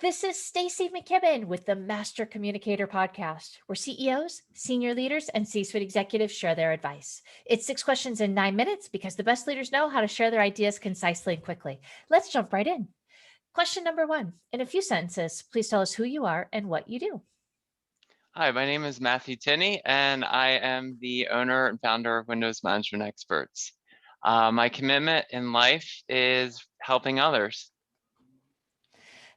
This is Stacy McKibben with the Master Communicator podcast, where CEOs, senior leaders, and C-suite executives share their advice. It's 6 questions in 9 minutes because the best leaders know how to share their ideas concisely and quickly. Let's jump right in. Question number one. In a few sentences, please tell us who you are and what you do. Hi, my name is Matthew Tinney, and I am the owner and founder of Windows Management Experts. My commitment in life is helping others.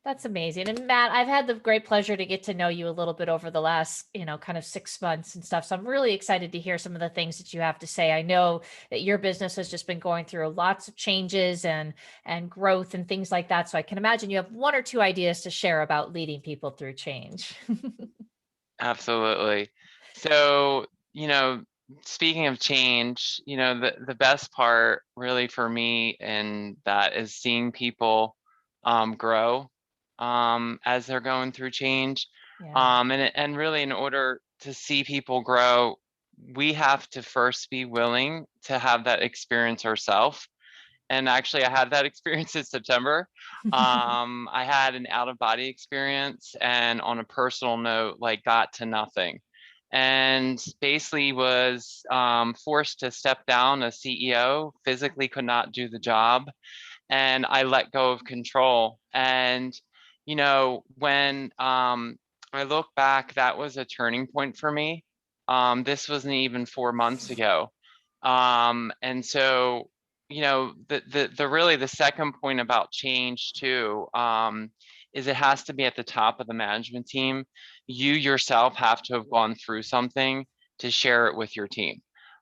That's amazing. And Matt, I've had the great pleasure to get to know you a little bit over the last, kind of 6 months and stuff. So I'm really excited to hear some of the things that you have to say. I know that your business has just been going through lots of changes and growth and things like that. So I can imagine you have one or two ideas to share about leading people through change. Absolutely. So, speaking of change, the best part really for me in that is seeing people grow as they're going through change. Yeah. And really, in order to see people grow, we have to first be willing to have that experience ourselves. And actually, I had that experience in September. I had an out of body experience, and on a personal note, like got to nothing, and basically was forced to step down as CEO. Physically, could not do the job, and I let go of control. And when I look back, that was a turning point for me. This wasn't even 4 months ago. And so, the really the second point about change too, is it has to be at the top of the management team. You yourself have to have gone through something to share it with your team.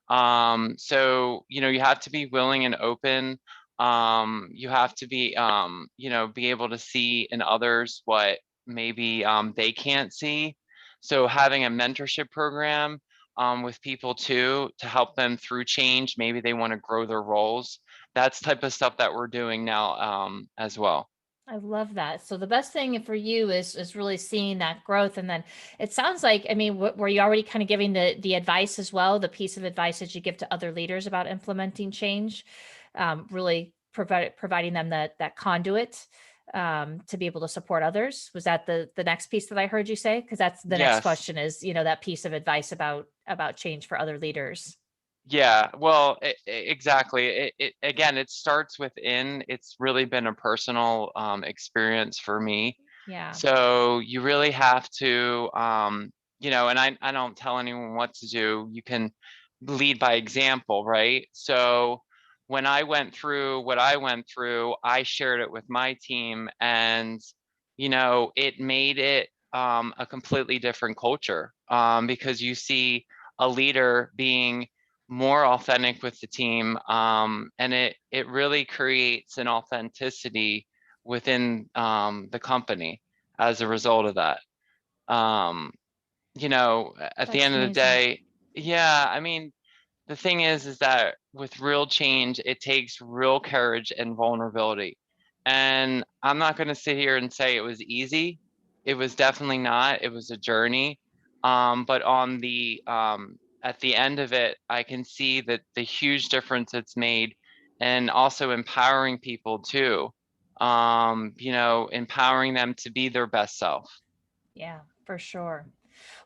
So, you have to be willing and open. You have to be able to see in others what maybe they can't see. So having a mentorship program with people too to help them through change. Maybe they want to grow their roles. That's type of stuff that we're doing now as well. I love that. So the best thing for you is really seeing that growth, and then it sounds like, I mean, were you already kind of giving the advice as well, the piece of advice that you give to other leaders about implementing change, really providing them that conduit to be able to support others? Was that the next piece that I heard you say? Because that's the next Yes. question is, that piece of advice about change for other leaders. Yeah, well, exactly. Again, it starts within. It's really been a personal experience for me. Yeah. So you really have to, and I don't tell anyone what to do. You can lead by example, right? So when I went through what I went through, I shared it with my team, and it made it a completely different culture because you see a leader being more authentic with the team, and it really creates an authenticity within the company as a result of that. Um, at the That's end of the amazing. day, yeah, I mean, the thing is that with real change, it takes real courage and vulnerability. And I'm not going to sit here and say it was easy. It was definitely not. It was a journey. But at the end of it, I can see that the huge difference it's made, and also empowering people too. Empowering them to be their best self. Yeah, for sure.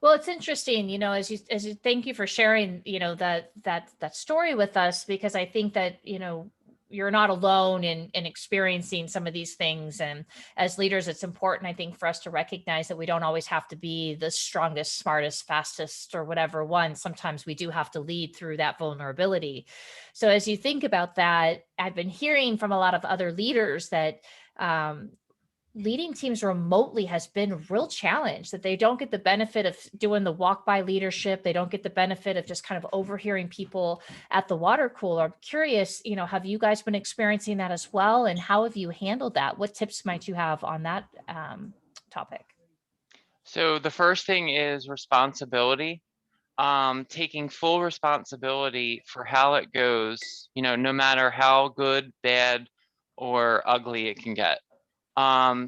Well, it's interesting, as you thank you for sharing, that story with us, because I think that, you're not alone in experiencing some of these things. And as leaders, it's important, I think, for us to recognize that we don't always have to be the strongest, smartest, fastest, or whatever one. Sometimes we do have to lead through that vulnerability. So as you think about that, I've been hearing from a lot of other leaders that um, leading teams remotely has been a real challenge, that they don't get the benefit of doing the walk by leadership. They don't get the benefit of just kind of overhearing people at the water cooler. I'm curious, have you guys been experiencing that as well? And how have you handled that? What tips might you have on that topic? So the first thing is responsibility. Taking full responsibility for how it goes, no matter how good, bad, or ugly it can get.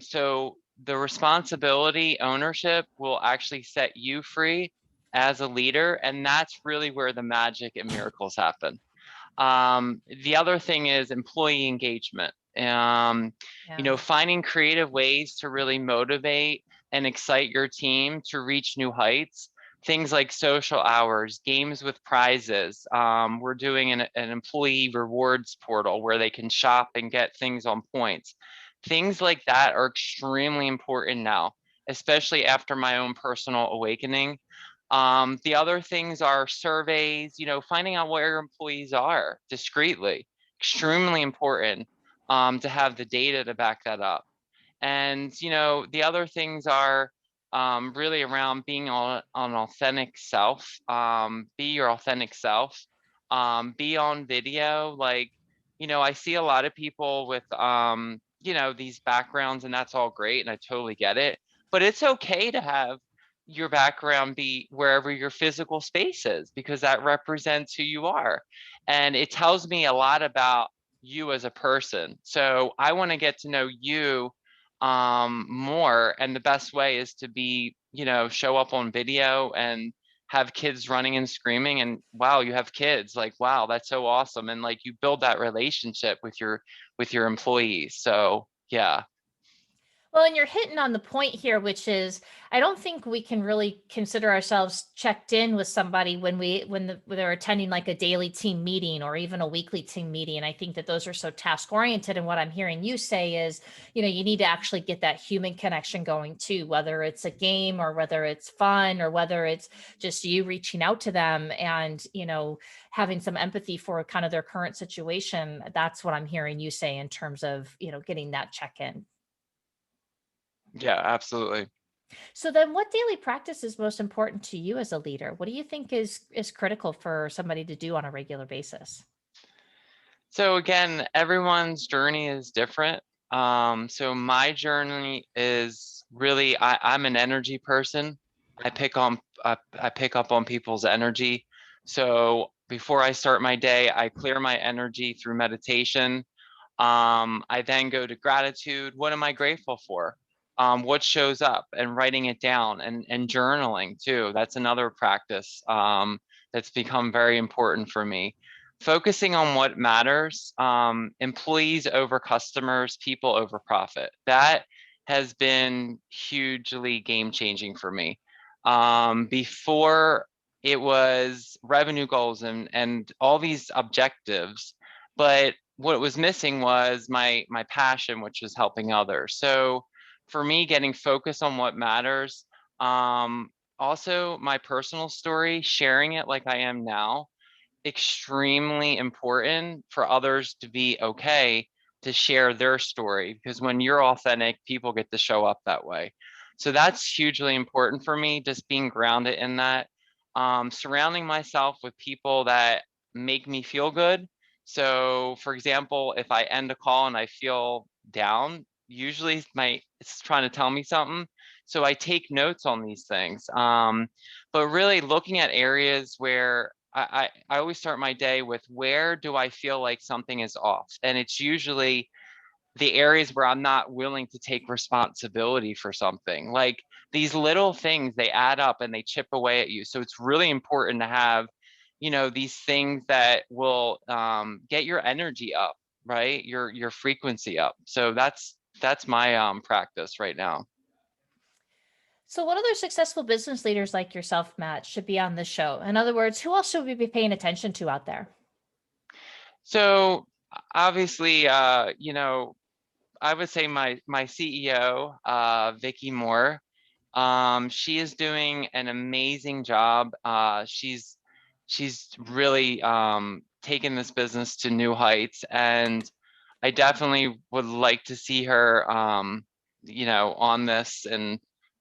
So the responsibility ownership will actually set you free as a leader, and that's really where the magic and miracles happen. The other thing is employee engagement. You Yeah. know, finding creative ways to really motivate and excite your team to reach new heights. Things like social hours, games with prizes. We're doing an employee rewards portal where they can shop and get things on points. Things like that are extremely important now, especially after my own personal awakening. The other things are surveys, you know, finding out where your employees are discreetly, extremely important to have the data to back that up. And, you know, the other things are really around being an authentic self, be your authentic self, be on video. Like, you know, I see a lot of people with, you know, these backgrounds, and that's all great. And I totally get it. But it's okay to have your background be wherever your physical space is, because that represents who you are. And it tells me a lot about you as a person. So I want to get to know you more, and the best way is to be, you know, show up on video and have kids running and screaming, and wow, you have kids, like, wow, that's so awesome. And like, you build that relationship with your employees. So yeah. Well, and you're hitting on the point here, which is I don't think we can really consider ourselves checked in with somebody when they're attending like a daily team meeting or even a weekly team meeting. And I think that those are so task oriented. And what I'm hearing you say is, you know, you need to actually get that human connection going too, whether it's a game or whether it's fun or whether it's just you reaching out to them and, you know, having some empathy for kind of their current situation. That's what I'm hearing you say in terms of, you know, getting that check in. Yeah, absolutely. So then what daily practice is most important to you as a leader? What do you think is critical for somebody to do on a regular basis? So again, everyone's journey is different. So my journey is really, I'm an energy person. I pick up on people's energy. So before I start my day, I clear my energy through meditation. I then go to gratitude. What am I grateful for? What shows up, and writing it down, and journaling too. That's another practice that's become very important for me. Focusing on what matters, employees over customers, people over profit. That has been hugely game changing for me. Before, it was revenue goals and all these objectives, but what was missing was my passion, which was helping others. So for me, getting focused on what matters, um, also my personal story, sharing it like I am now, extremely important for others to be okay to share their story, because when you're authentic, people get to show up that way. So that's hugely important for me, just being grounded in that. Surrounding myself with people that make me feel good. So for example, if I end a call and I feel down, usually it's trying to tell me something. So I take notes on these things. But really looking at areas where I always start my day with, where do I feel like something is off? And it's usually the areas where I'm not willing to take responsibility for something. Like, these little things, they add up and they chip away at you. So it's really important to have, you know, these things that will get your energy up, right? Your frequency up. So that's my practice right now. So what other successful business leaders like yourself, Matt, should be on this show? In other words, who else should we be paying attention to out there? So obviously, you know, I would say my CEO, Vicky Moore. She is doing an amazing job. She's really taken this business to new heights, and I definitely would like to see her, you know, on this. And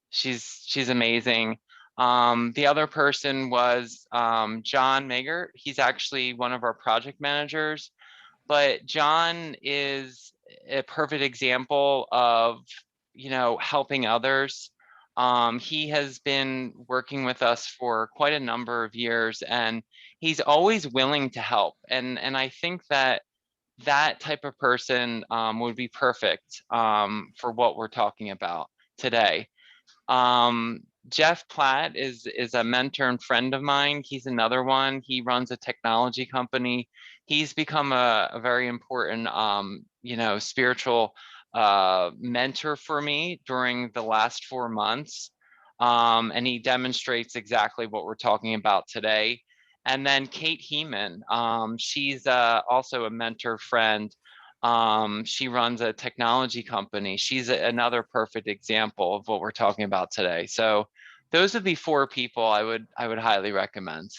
she's amazing. The other person was John Mager. He's actually one of our project managers, but John is a perfect example of, you know, helping others. He has been working with us for quite a number of years, and he's always willing to help. And I think that that type of person would be perfect for what we're talking about today. Um, Jeff Platt is a mentor and friend of mine. He's another one. He runs a technology company. He's become a very important, spiritual mentor for me during the last 4 months. And he demonstrates exactly what we're talking about today. And then Kate Heeman, she's also a mentor friend. She runs a technology company. She's another perfect example of what we're talking about today. So those would be 4 people I would highly recommend.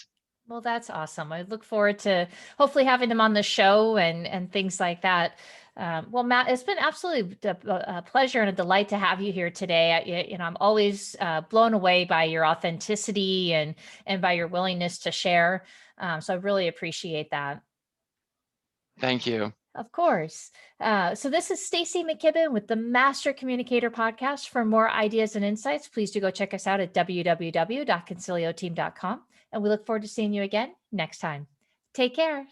Well, that's awesome. I look forward to hopefully having them on the show and things like that. Well, Matt, it's been absolutely a pleasure and a delight to have you here today. I'm always blown away by your authenticity and by your willingness to share. So I really appreciate that. Thank you. Of course. So this is Stacy McKibben with the Master Communicator podcast. For more ideas and insights, please do go check us out at www.concilioteam.com. And we look forward to seeing you again next time. Take care.